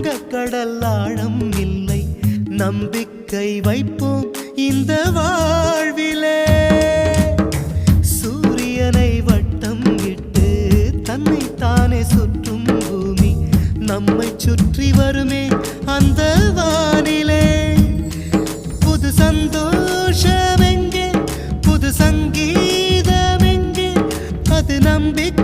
வங்கக்கடல் ஆழம் இல்லை. நம்பிக்கை வைப்போம் இந்த வாழ்விலே. சூரியனை வட்டம் இட்டு தன்னைத்தானே சுற்றும் பூமி நம்மை சுற்றி வருமே அந்த வானிலே. புது சந்தோஷம் எங்கே, புது சங்கீதம் எங்கே, அது நம்பிக்கை